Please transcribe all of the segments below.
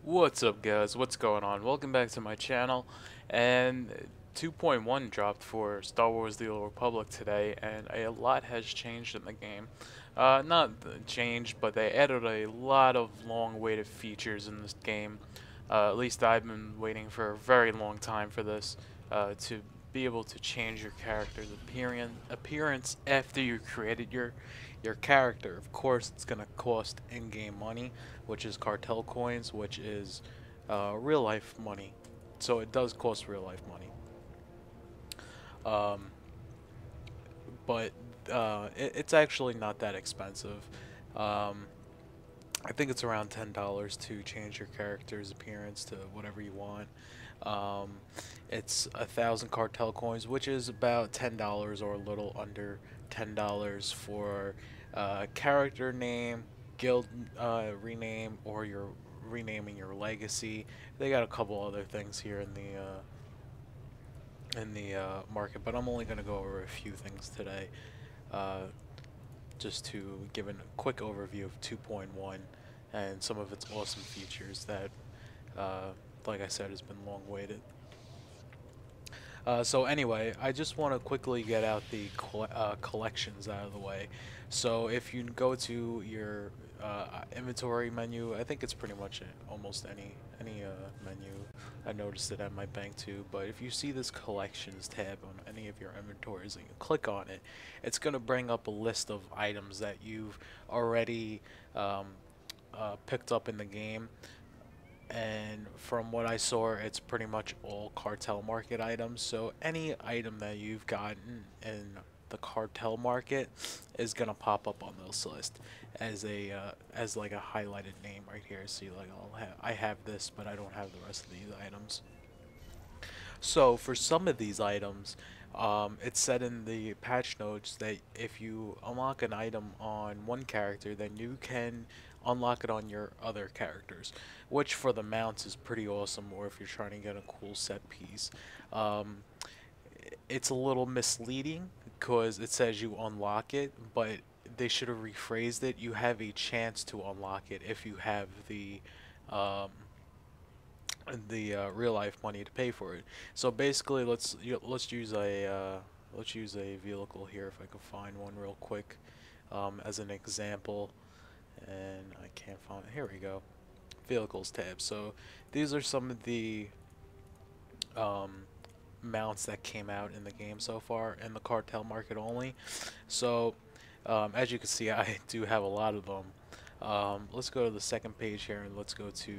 What's up, guys? What's going on? Welcome back to my channel. And 2.1 dropped for Star Wars: The Old Republic today, and a lot has changed in the game. Not changed, but they added a lot of long-awaited features in this game. At least I've been waiting for a very long time for this, to be able to change your character's appearance after you created your character. Of course, it's gonna cost in-game money, which is cartel coins, which is real life money. So it does cost real life money. Um, but it's actually not that expensive. Um, I think it's around $10 to change your character's appearance to whatever you want. Um, it's 1,000 cartel coins, which is about $10 or a little under $10 for character name, guild rename, or your renaming your legacy. They got a couple other things here in the market, but I'm only going to go over a few things today, uh, just to give a quick overview of 2.1 and some of its awesome features that, uh, like I said, has been long waited. So anyway, I just want to quickly get out the collections out of the way. So if you go to your inventory menu, I think it's pretty much almost any menu. I noticed it at my bank too. But if you see this collections tab on any of your inventories and you click on it, it's going to bring up a list of items that you've already picked up in the game, and from what I saw, it's pretty much all cartel market items. So any item that you've gotten in the cartel market is gonna pop up on this list as a as like a highlighted name right here. See, like I have this, but I don't have the rest of these items. So for some of these items, it's said in the patch notes that if you unlock an item on one character, then you can unlock it on your other characters, which for the mounts is pretty awesome, or if you're trying to get a cool set piece. Um, it's a little misleading because it says you unlock it, but they should have rephrased it. You have a chance to unlock it if you have um, the real life money to pay for it. So basically, let's use a vehicle here if I can find one real quick, as an example. And I can't find. Here we go. Vehicles tab. So these are some of the um, mounts that came out in the game so far in the cartel market only. So as you can see, I do have a lot of them. Let's go to the second page here and let's go to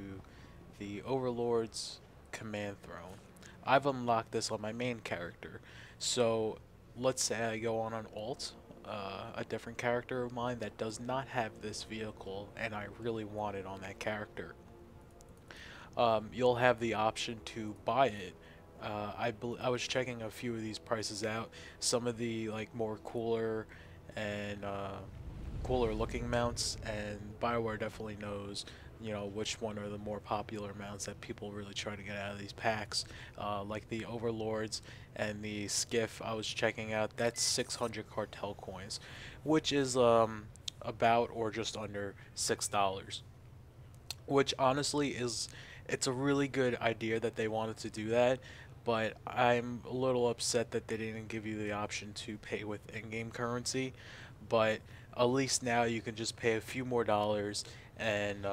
the Overlord's Command Throne. I've unlocked this on my main character. So let's say I go on an alt, a different character of mine that does not have this vehicle, and I really want it on that character. You'll have the option to buy it. I was checking a few of these prices out. Some of the like more cooler and cooler looking mounts, and BioWare definitely knows, you know, which one are the more popular mounts that people really try to get out of these packs. Like the Overlords and the Skiff I was checking out, that's 600 cartel coins, which is about or just under $6. Which honestly is, it's a really good idea that they wanted to do that, but I'm a little upset that they didn't give you the option to pay with in-game currency. But at least now you can just pay a few more dollars and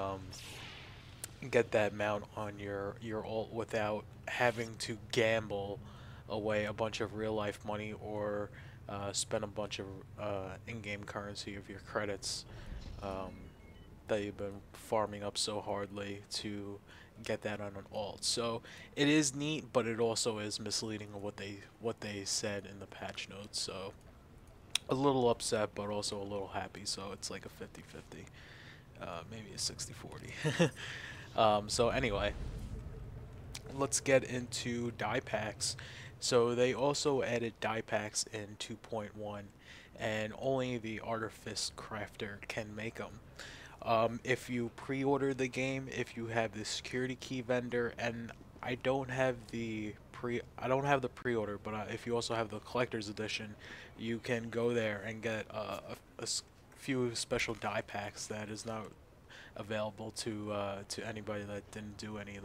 get that mount on your alt without having to gamble away a bunch of real life money, or spend a bunch of in-game currency of your credits, um, that you've been farming up so hardly to get that on an alt. So it is neat, but it also is misleading of what they said in the patch notes. So a little upset, but also a little happy. So it's like a 50-50, maybe a 60-40. So anyway, let's get into die packs. So they also added die packs in 2.1, and only the Artifice Crafter can make them. If you pre-order the game, if you have the security key vendor, and I don't have the pre-order, but if you also have the collector's edition, you can go there and get few special die packs that is available to anybody that didn't do any of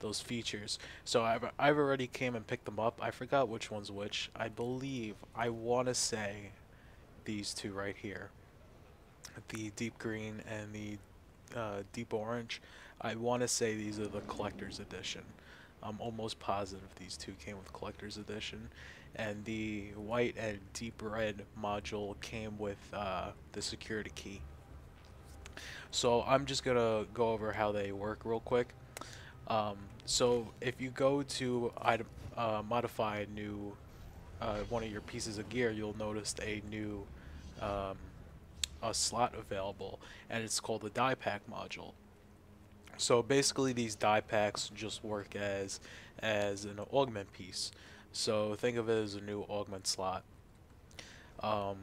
those features. So I've already came and picked them up. I forgot which one's which. I believe I want to say these two right here, the deep green and the deep orange. I want to say these are the collector's edition. I'm almost positive these two came with collector's edition, and the white and deep red module came with the security key. So I'm just gonna go over how they work real quick. So if you go to item, modify a new one of your pieces of gear, you'll notice a new um, a slot available, and it's called the die pack module. So basically, these die packs just work as an augment piece. So think of it as a new augment slot. Um,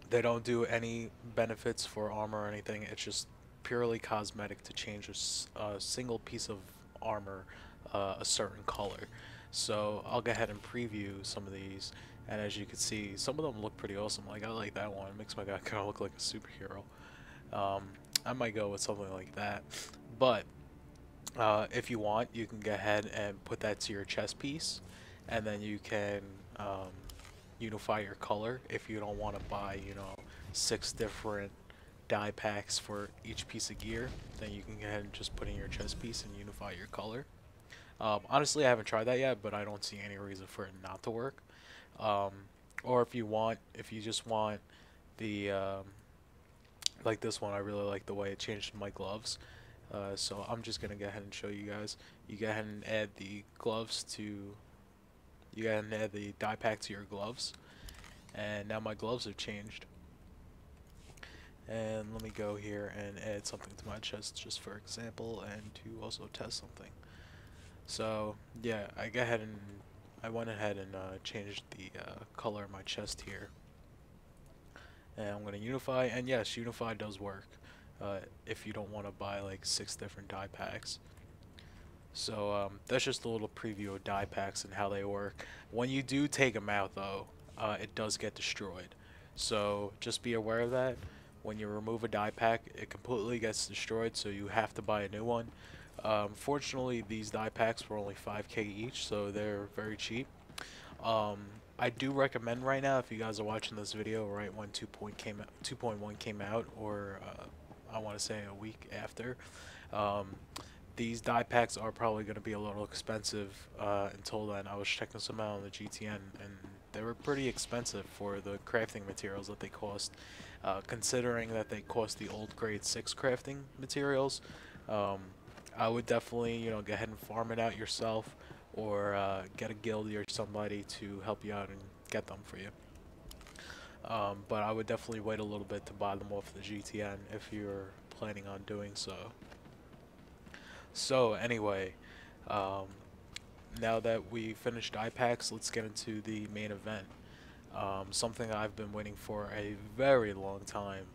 they don't do any benefits for armor or anything. It's just purely cosmetic to change a single piece of armor a certain color. So I'll go ahead and preview some of these, and as you can see, some of them look pretty awesome. Like I like that one. It makes my guy kind of look like a superhero. Um, I might go with something like that. But if you want, you can go ahead and put that to your chest piece, and then you can unify your color if you don't want to buy, 6 different die packs for each piece of gear. Then you can go ahead and just put in your chest piece and unify your color. Honestly, I haven't tried that yet, but I don't see any reason for it not to work. Um, or if you just want the like this one, I really like the way it changed my gloves. So I'm just gonna go ahead and show you guys. You go ahead and add the gloves to. You go ahead and add the die pack to your gloves, and now my gloves have changed. And let me go here and add something to my chest, just for example, and to also test something. So yeah, I went ahead and changed the color of my chest here. And I'm gonna unify, and yes, unify does work if you don't want to buy like 6 different die packs. So that's just a little preview of die packs and how they work. When you do take them out though, it does get destroyed. So just be aware of that. When you remove a die pack, it completely gets destroyed, so you have to buy a new one. Fortunately, these die packs were only 5K each, so they're very cheap. I do recommend right now, if you guys are watching this video right when 2.1 came out, or I want to say a week after, these die packs are probably going to be a little expensive until then. I was checking some out on the GTN, and they were pretty expensive for the crafting materials that they cost. Considering that they cost the old grade 6 crafting materials, I would definitely, go ahead and farm it out yourself, or get a guildie or somebody to help you out and get them for you. But I would definitely wait a little bit to buy them off the GTN if you're planning on doing so. So anyway, now that we finished die packs, let's get into the main event. Something I've been waiting for a very long time,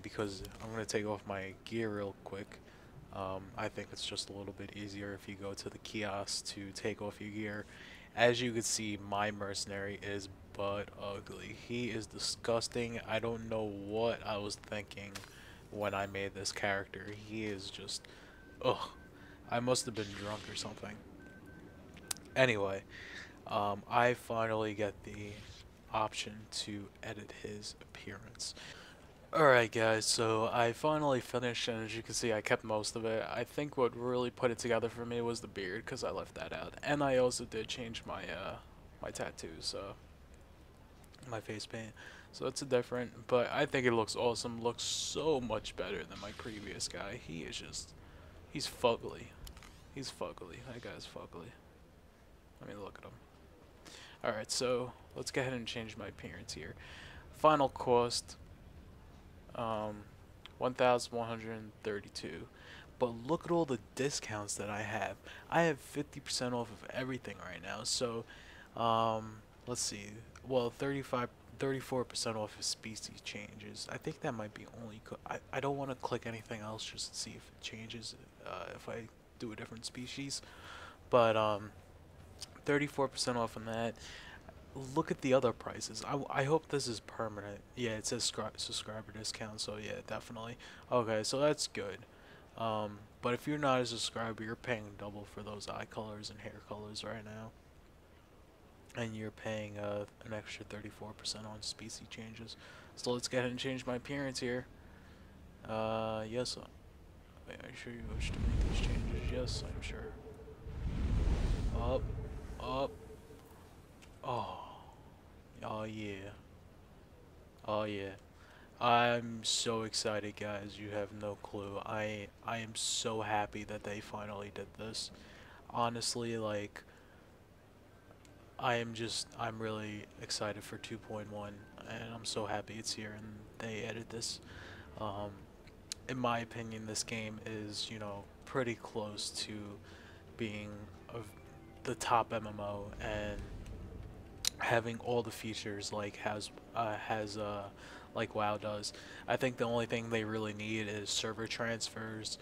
because I'm going to take off my gear real quick. I think it's just a little bit easier if you go to the kiosk to take off your gear. As you can see, my mercenary is butt ugly. He is disgusting. I don't know what I was thinking when I made this character. He is just, ugh. I must have been drunk or something. Anyway, I finally get the option to edit his appearance. Alright guys, so I finally finished, and as you can see I kept most of it. I think what really put it together for me was the beard, because I left that out. And I also did change my my tattoos, my face paint. So it's a different, but I think it looks awesome. Looks so much better than my previous guy. He is just, he's fugly. He's fugly. That guy's fugly. I mean, look at him. Alright, so let's go ahead and change my appearance here. Final cost, 1,132. But look at all the discounts that I have. I have 50% off of everything right now. So, let's see. Well, 34% off of species changes. I think that might be only. I don't want to click anything else just to see if it changes if I do a different species. But 34% off on that. look at the other prices. I hope this is permanent. Yeah, it says subscriber discount, so yeah, definitely. Okay, so that's good. But if you're not a subscriber, you're paying double for those eye colors and hair colors right now. And you're paying an extra 34% on species changes. So let's go ahead and change my appearance here. Yes. Wait, are you sure you wish to make these changes? Yes, I'm sure. Up, up. Oh, oh yeah. Oh yeah. I'm so excited, guys. You have no clue. I am so happy that they finally did this. Honestly, like I'm really excited for 2.1 and I'm so happy it's here and they added this. Um in my opinion, this game is, pretty close to being of the top MMO and having all the features like WoW does. I think the only thing they really need is server transfers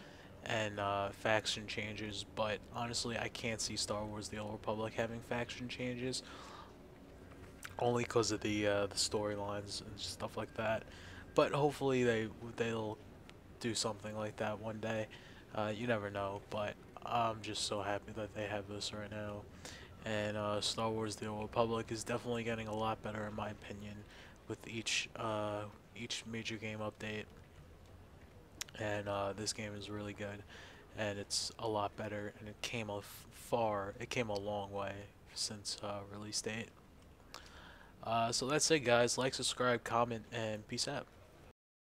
and faction changes. But honestly, I can't see Star Wars: The Old Republic having faction changes, only because of the storylines and stuff like that. But hopefully they'll do something like that one day. You never know, but I'm just so happy that they have this right now. And Star Wars: The Old Republic is definitely getting a lot better in my opinion with each major game update. And this game is really good, and it's a lot better. And it came a long way since release date. So that's it, guys. Like, subscribe, comment, and peace out.